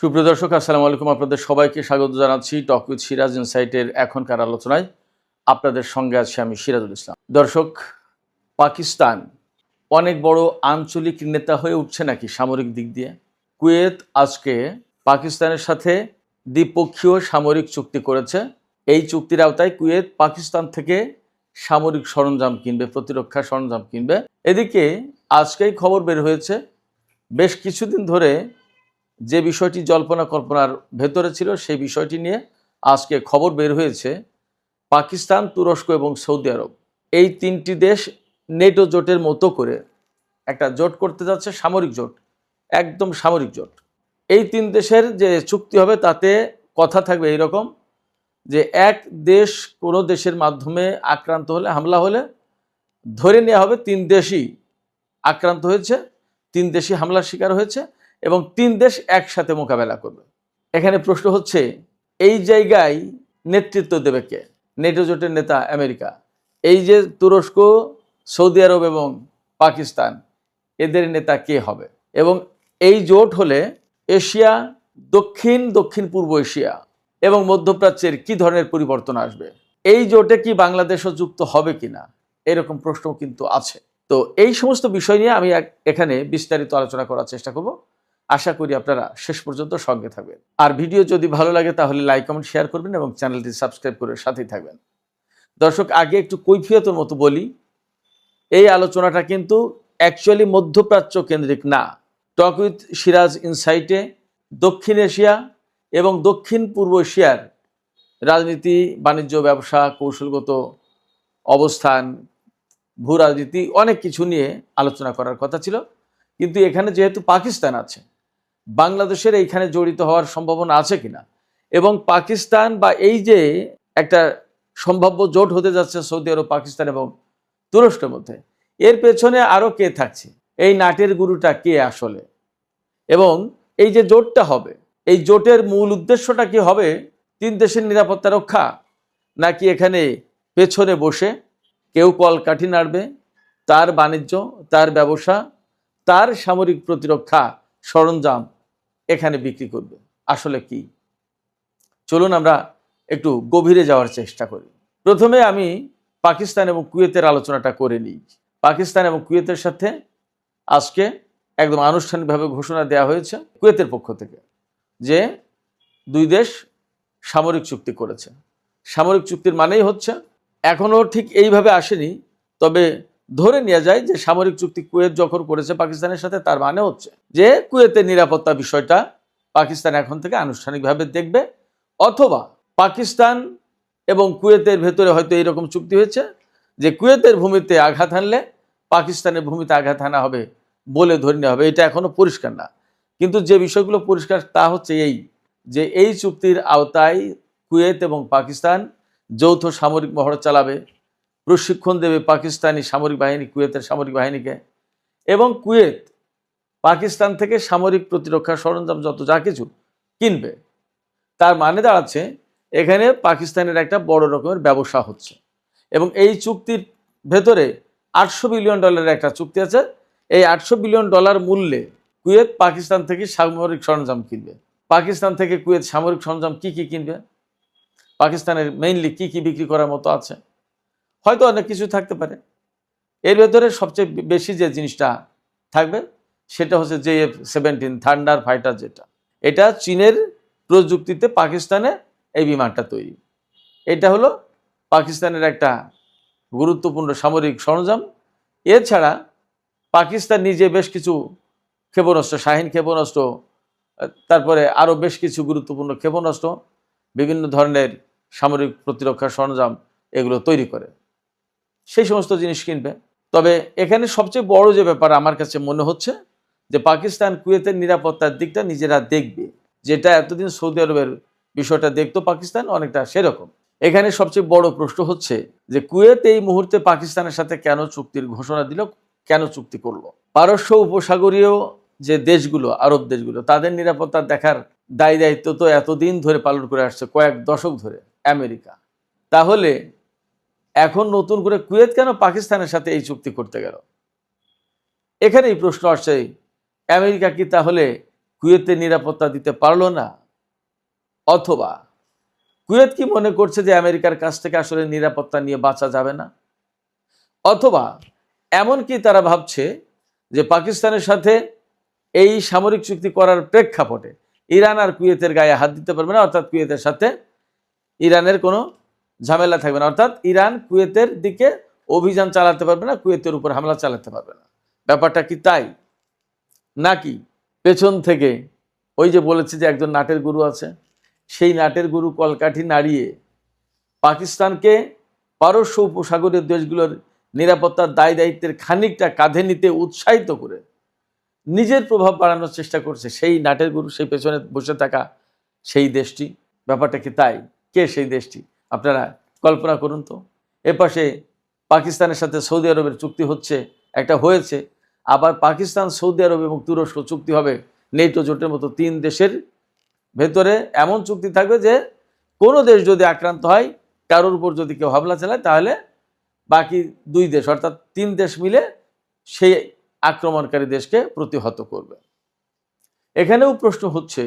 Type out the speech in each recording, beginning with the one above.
সুপ্রিয় দর্শক, আসসালামু আলাইকুম। আপনাদের সবাইকে স্বাগত জানাচ্ছি টক উইথ সিরাজ ইনসাইটের এখনকার আলোচনায়। আপনাদের সঙ্গে আছি আমি সিরাজুল ইসলাম। দর্শক, পাকিস্তান অনেক বড় আঞ্চলিক নেতা হয়ে উঠছে নাকি সামরিক দিক দিয়ে? কুয়েত আজকে পাকিস্তানের সাথে দ্বিপক্ষীয় সামরিক চুক্তি করেছে। এই চুক্তির আওতায় কুয়েত পাকিস্তান থেকে সামরিক সরঞ্জাম কিনবে, প্রতিরক্ষা সরঞ্জাম কিনবে। এদিকে আজকেই খবর বের হয়েছে, বেশ কিছুদিন ধরে যে বিষয়টি জল্পনা কল্পনার ভেতরে ছিল সেই বিষয়টি নিয়ে আজকে খবর বের হয়েছে। পাকিস্তান, তুরস্ক এবং সৌদি আরব, এই তিনটি দেশ নেটো জোটের মতো করে একটা জোট করতে যাচ্ছে, সামরিক জোট, একদম সামরিক জোট। এই তিন দেশের যে চুক্তি হবে তাতে কথা থাকবে এইরকম যে এক দেশ কোনো দেশের মাধ্যমে আক্রান্ত হলে, হামলা হলে ধরে নেওয়া হবে তিন দেশই আক্রান্ত হয়েছে, তিন দেশই হামলার শিকার হয়েছে এবং তিন দেশ একসাথে মোকাবেলা করবে। এখানে প্রশ্ন হচ্ছে, এই জায়গায় নেতৃত্ব দেবে কে? নেটো জোটের নেতা আমেরিকা, এই যে তুরস্ক, সৌদি আরব এবং পাকিস্তান, এদের নেতা কে হবে? এবং এই জোট হলে এশিয়া, দক্ষিণ পূর্ব এশিয়া এবং মধ্যপ্রাচ্যের কি ধরনের পরিবর্তন আসবে? এই জোটে কি বাংলাদেশও যুক্ত হবে কিনা, এরকম প্রশ্ন কিন্তু আছে। তো এই সমস্ত বিষয় নিয়ে আমি এখানে বিস্তারিত আলোচনা করার চেষ্টা করব। আশা করি আপনারা শেষ পর্যন্ত সঙ্গে থাকবেন। আর ভিডিও যদি ভালো লাগে তাহলে লাইক, কমেন্ট, শেয়ার করবেন এবং চ্যানেলটি সাবস্ক্রাইব করে সাথেই থাকবেন। দর্শক, আগে একটু কৈফিয়তের মতো বলি, এই আলোচনাটা কিন্তু অ্যাকচুয়ালি মধ্যপ্রাচ্য কেন্দ্রিক না। টক উইথ সিরাজ ইনসাইটে দক্ষিণ এশিয়া এবং দক্ষিণ পূর্ব এশিয়ার রাজনীতি, বাণিজ্য, ব্যবসা, কৌশলগত অবস্থান, ভূ রাজনীতি, অনেক কিছু নিয়ে আলোচনা করার কথা ছিল। কিন্তু এখানে যেহেতু পাকিস্তান আছে, বাংলাদেশের এইখানে জড়িত হওয়ার সম্ভাবনা আছে কিনা, এবং পাকিস্তান বা এই যে একটা সম্ভাব্য জোট হতে যাচ্ছে সৌদি আরব, পাকিস্তান এবং তুরস্কের মধ্যে, এর পেছনে আরও কে থাকছে, এই নাটের গুরুটা কে আসলে, এবং এই যে জোটটা হবে, এই জোটের মূল উদ্দেশ্যটা কি হবে? তিন দেশের নিরাপত্তা রক্ষা, নাকি এখানে পেছনে বসে কেউ কলকাঠি নাড়বে, তার বাণিজ্য, তার ব্যবসা, তার সামরিক প্রতিরক্ষা সরঞ্জাম এখানে বিক্রি করবে? আসলে কি? চলুন আমরা একটু গভীরে যাওয়ার চেষ্টা করি। প্রথমে আমি পাকিস্তান এবং কুয়েতের আলোচনাটা করে নিই। পাকিস্তান এবং কুয়েতের সাথে আজকে একদম আনুষ্ঠানিকভাবে ঘোষণা দেওয়া হয়েছে কুয়েতের পক্ষ থেকে যে দুই দেশ সামরিক চুক্তি করেছে। সামরিক চুক্তির মানেই হচ্ছে, এখনও ঠিক এইভাবে আসেনি, তবে ধরে নেওয়া যায় যে সামরিক চুক্তি কুয়েত যখন করেছে পাকিস্তানের সাথে, তার মানে হচ্ছে যে কুয়েতের নিরাপত্তা বিষয়টা পাকিস্তান এখন থেকে আনুষ্ঠানিকভাবে দেখবে, অথবা পাকিস্তান এবং কুয়েতের ভেতরে হয়তো এইরকম চুক্তি হয়েছে যে কুয়েতের ভূমিতে আঘাত হানলে পাকিস্তানের ভূমিতে আঘাত হানা হবে বলে ধরে নেওয়া হবে। এটা এখনো পরিষ্কার না, কিন্তু যে বিষয়গুলো পরিষ্কার তা হচ্ছে এই যে এই চুক্তির আওতায় কুয়েত এবং পাকিস্তান যৌথ সামরিক মহড়া চালাবে, প্রশিক্ষণ দেবে পাকিস্তানি সামরিক বাহিনী কুয়েতের সামরিক বাহিনীকে, এবং কুয়েত পাকিস্তান থেকে সামরিক প্রতিরক্ষা সরঞ্জাম যত যা কিছু কিনবে। তার মানে দাঁড়াচ্ছে এখানে পাকিস্তানের একটা বড় রকমের ব্যবসা হচ্ছে, এবং এই চুক্তির ভেতরে $800 বিলিয়ন একটা চুক্তি আছে। এই $800 বিলিয়ন মূল্যে কুয়েত পাকিস্তান থেকে সামরিক সরঞ্জাম কিনবে। পাকিস্তান থেকে কুয়েত সামরিক সরঞ্জাম কি কি কিনবে, পাকিস্তানের মেইনলি কি কি বিক্রি করার মতো আছে, হয়তো অনেক কিছু থাকতে পারে। এর ভেতরে সবচেয়ে বেশি যে জিনিসটা থাকবে সেটা হচ্ছে JF-17 থান্ডার ফাইটার জেট। এটা চীনের প্রযুক্তিতে পাকিস্তানে এই বিমানটা তৈরি। এটা হলো পাকিস্তানের একটা গুরুত্বপূর্ণ সামরিক সরঞ্জাম। এছাড়া পাকিস্তান নিজে বেশ কিছু ক্ষেপণাস্ত্র, শাহিন ক্ষেপণাস্ত্র, তারপরে আরও বেশ কিছু গুরুত্বপূর্ণ ক্ষেপণাস্ত্র, বিভিন্ন ধরনের সামরিক প্রতিরক্ষা সরঞ্জাম এগুলো তৈরি করে, সেই সমস্ত জিনিস কিনবে। তবে এখানে সবচেয়ে বড় যে ব্যাপার আমার কাছে মনে হচ্ছে যে পাকিস্তান কুয়েতের নিরাপত্তার দিকটা নিজেরা দেখবে, যেটা এতদিন সৌদি আরবের বিষয়টা দেখতো পাকিস্তান, অনেকটা সেরকম। এখানে সবচেয়ে বড় প্রশ্ন হচ্ছে যে কুয়েত এই মুহূর্তে পাকিস্তানের সাথে কেন চুক্তির ঘোষণা দিল, কেন চুক্তি করলো? পারস্য উপসাগরীয় যে দেশগুলো, আরব দেশগুলো, তাদের নিরাপত্তা দেখার দায় দায়িত্ব তো এতদিন ধরে পালন করে আসছে, কয়েক দশক ধরে আমেরিকা। তাহলে এখন নতুন করে কুয়েত কেন পাকিস্তানের সাথে এই চুক্তি করতে গেল? এখানেই প্রশ্ন আসছে, আমেরিকা কি তাহলে কুয়েতে নিরাপত্তা দিতে পারলো না, অথবা কুয়েত কি মনে করছে যে আমেরিকার কাছ থেকে আসলে নিরাপত্তা নিয়ে বাঁচা যাবে না, অথবা এমনকি তারা ভাবছে যে পাকিস্তানের সাথে এই সামরিক চুক্তি করার প্রেক্ষাপটে ইরান আর কুয়েতের গায়ে হাত দিতে পারবে না, অর্থাৎ কুয়েতের সাথে ইরানের কোনো ঝামেলা থাকবে না, অর্থাৎ ইরান কুয়েতের দিকে অভিযান চালাতে পারবে না, কুয়েতের উপর হামলা চালাতে পারবে না। ব্যাপারটা কি তাই, নাকি পেছন থেকে ওই যে বলেছে যে একজন নাটের গুরু আছে, সেই নাটের গুরু কলকাঠি নাড়িয়ে পাকিস্তানকে পারস্য উপসাগরীয় দেশগুলোর নিরাপত্তার দায় দায়িত্বের খানিকটা কাঁধে নিতে উৎসাহিত করে নিজের প্রভাব বাড়ানোর চেষ্টা করছে সেই নাটের গুরু, সেই পেছনে বসে থাকা সেই দেশটি? ব্যাপারটা কি তাই? কে সেই দেশটি আপনারা কল্পনা করুন তো। এপাশে পাকিস্তানের সাথে সৌদি আরবের চুক্তি হচ্ছে, একটা হয়েছে, আবার পাকিস্তান, সৌদি আরব এবং তুরস্ক চুক্তি হবে নেটো জোটের মতো 3 দেশের ভেতরে। এমন চুক্তি থাকবে যে কোনো দেশ যদি আক্রান্ত হয়, কারোর উপর যদি কেউ হামলা চালায়, তাহলে বাকি 2 দেশ অর্থাৎ 3 দেশ মিলে সেই আক্রমণকারী দেশকে প্রতিহত করবে। এখানেও প্রশ্ন হচ্ছে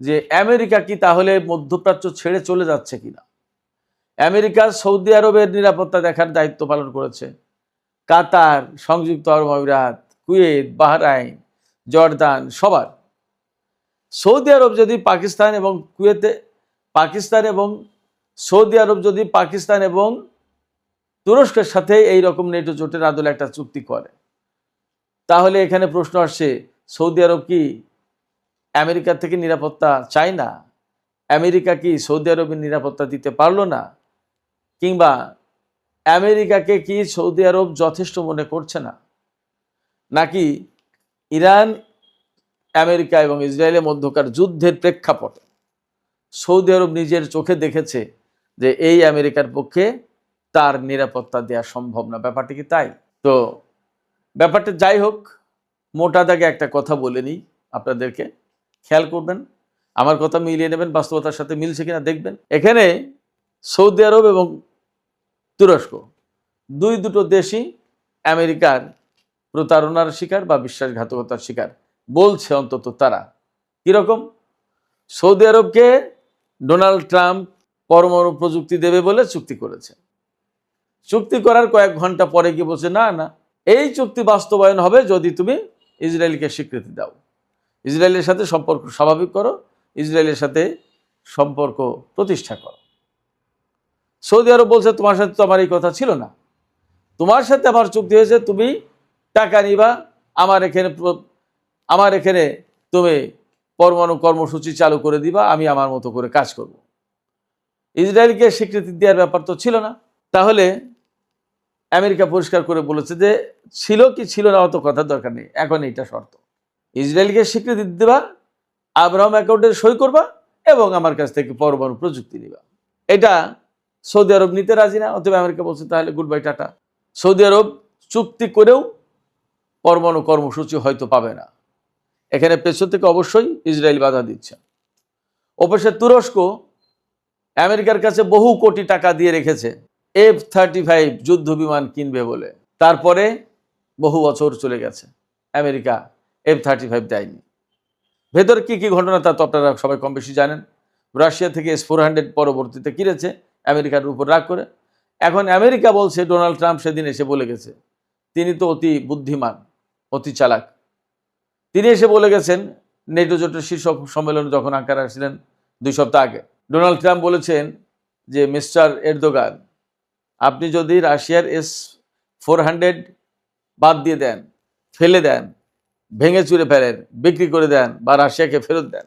যে আমেরিকা কি তাহলে মধ্যপ্রাচ্য ছেড়ে চলে যাচ্ছে কিনা? আমেরিকা সৌদি আরবের নিরাপত্তা দেখার দায়িত্ব পালন করেছে, কাতার, সংযুক্ত আরব আমিরাত, কুয়েত, বাহরাইন, জর্দান, সবার। সৌদি আরব যদি পাকিস্তান এবং কুয়েতে, পাকিস্তান এবং সৌদি আরব যদি পাকিস্তান এবং তুরস্কের সাথে এই রকম নেটো জোটের আদলে একটা চুক্তি করে, তাহলে এখানে প্রশ্ন আসছে, সৌদি আরব কি আমেরিকার থেকে নিরাপত্তা চায় না? আমেরিকা কি সৌদি আরবের নিরাপত্তা দিতে পারলো না? কিংবা আমেরিকাকে কি সৌদি আরব যথেষ্ট মনে করছে না? নাকি ইরান, আমেরিকা এবং ইসরায়েলের মধ্যকার যুদ্ধের প্রেক্ষাপটে সৌদি আরব নিজের চোখে দেখেছে যে এই আমেরিকার পক্ষে তার নিরাপত্তা দেওয়া সম্ভব না? ব্যাপারটা কি তাই? তো ব্যাপারটা যাই হোক, মোটা দাগে একটা কথা বলে নিই, আপনাদেরকে খেয়াল করবেন, আমার কথা মিলিয়ে নেবেন, বাস্তবতার সাথে মিলছে কিনা দেখবেন। এখানে সৌদি আরব এবং তুরস্ক দুটো দেশই আমেরিকার প্রতারণার শিকার বা বিশ্বাসঘাতকতার শিকার বলছে অন্তত তারা। কিরকম? সৌদি আরবকে ডোনাল্ড ট্রাম্প পরমাণু প্রযুক্তি দেবে বলে চুক্তি করেছে, চুক্তি করার কয়েক ঘন্টা পরে গিয়ে বলছে না না, এই চুক্তি বাস্তবায়ন হবে যদি তুমি ইসরায়েলকে স্বীকৃতি দাও, ইসরায়েলের সাথে সম্পর্ক স্বাভাবিক করো, ইসরায়েলের সাথে সম্পর্ক প্রতিষ্ঠা করো। সৌদি আরব বলছে তোমার সাথে তো আমার এই কথা ছিল না, তোমার সাথে আমার চুক্তি হয়েছে তুমি টাকা নিবা, আমার এখানে তুমি পরমাণু কর্মসূচি চালু করে দিবা, আমি আমার মতো করে কাজ করব। ইসরায়েলকে স্বীকৃতি দেওয়ার ব্যাপার তো ছিল না। তাহলে আমেরিকা পরিষ্কার করে বলেছে যে ছিল কি ছিল না অত কথার দরকার নেই, এখন এইটা শর্ত, ইসরায়েলকে স্বীকৃতি দেবা, আব্রাহাম অ্যাকর্ডে সই করবা এবং আমার কাছ থেকে পরমাণু প্রযুক্তি নিবা। এটা সৌদি আরব নিতে রাজি না, অথবা আমেরিকা বলছে তাহলে গুড বাই টাটা। সৌদি আরব চুক্তি করেও পরমাণু কর্মসূচি হয়তো পাবে না, এখানে পেছন থেকে অবশ্যই ইসরায়েল বাধা দিচ্ছে। অবশ্যই তুরস্ক আমেরিকার কাছে বহু কোটি টাকা দিয়ে রেখেছে F-35 যুদ্ধ বিমান কিনবে বলে, তারপরে বহু বছর চলে গেছে, আমেরিকা F-35 দেয়নি। ভেতরে কি কি ঘটনা তা তো আপনারা সবাই কম বেশি জানেন। রাশিয়া থেকে S-400 পরবর্তীতে কিনেছে আমেরিকার উপর রাগ করে। এখন আমেরিকা বলছে, ডোনাল্ড ট্রাম্প সেদিন এসে বলে গেছে, তিনি তো অতি বুদ্ধিমান, অতি চালাক, তিনি এসে বলে গেছেন নেটো জোটের শীর্ষ সম্মেলনে যখন আঙ্কারা আসছিলেন 2 সপ্তাহ আগে, ডোনাল্ড ট্রাম্প বলেছেন যে মিস্টার এরদোগান, আপনি যদি রাশিয়ার S-400 বাদ দিয়ে দেন, ফেলে দেন, ভেঙে চুরে ফেলেন, বিক্রি করে দেন বা রাশিয়াকে ফেরত দেন,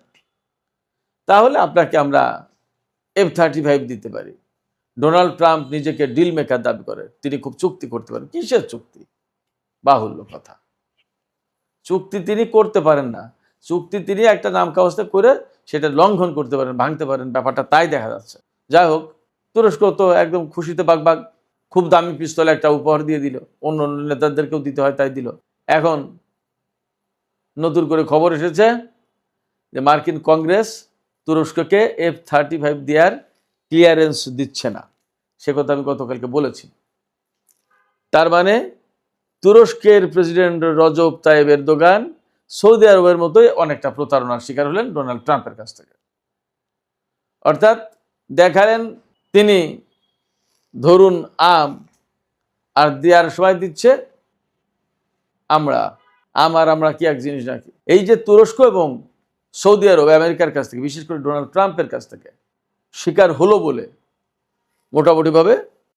তাহলে আপনাকে আমরা F-35 দিতে পারি। ডোনাল্ড ট্রাম্প নিজেকে ডিল মেকার দাবি করে, তিনি খুব চুক্তি করতে পারেন। কিসের চুক্তি? বাহুল্য কথা, চুক্তি তিনি করতে পারেন না, চুক্তি তিনি একটা নাম কাগজে করে সেটা লঙ্ঘন করতে পারেন, ভাঙতে পারেন, ব্যাপারটা তাই দেখা যাচ্ছে। যাই হোক, তুরস্ক তো একদম খুশিতে বাগবাগ, খুব দামি পিস্তল একটা উপহার দিয়ে দিল, অন্য অন্য নেতাদেরকেও দিতে হয় তাই দিল। এখন নতুন করে খবর এসেছে যে মার্কিন কংগ্রেস তুরস্ককে F-35 দেওয়ার ক্লিয়ারেন্স দিচ্ছে না, সে কথা আমি গতকালকে বলেছি। তার মানে তুরস্কের president Recep Tayyip Erdogan Saudi আরবের মতোই অনেকটা প্রতারণার শিকার হলেন ডোনাল্ড ট্রাম্পের কাছ থেকে। অর্থাৎ দেখালেন তিনি ধরুন আম, আর দেওয়ার সময় দিচ্ছে আমরা কি এক জিনিস নাকি। এই যে তুরস্ক এবং সৌদি আরব আমেরিকার কাছ থেকে, বিশেষ করে ডোনাল্ড ট্রাম্পের কাছ থেকে শিকার হলো বলে মোটামুটিভাবে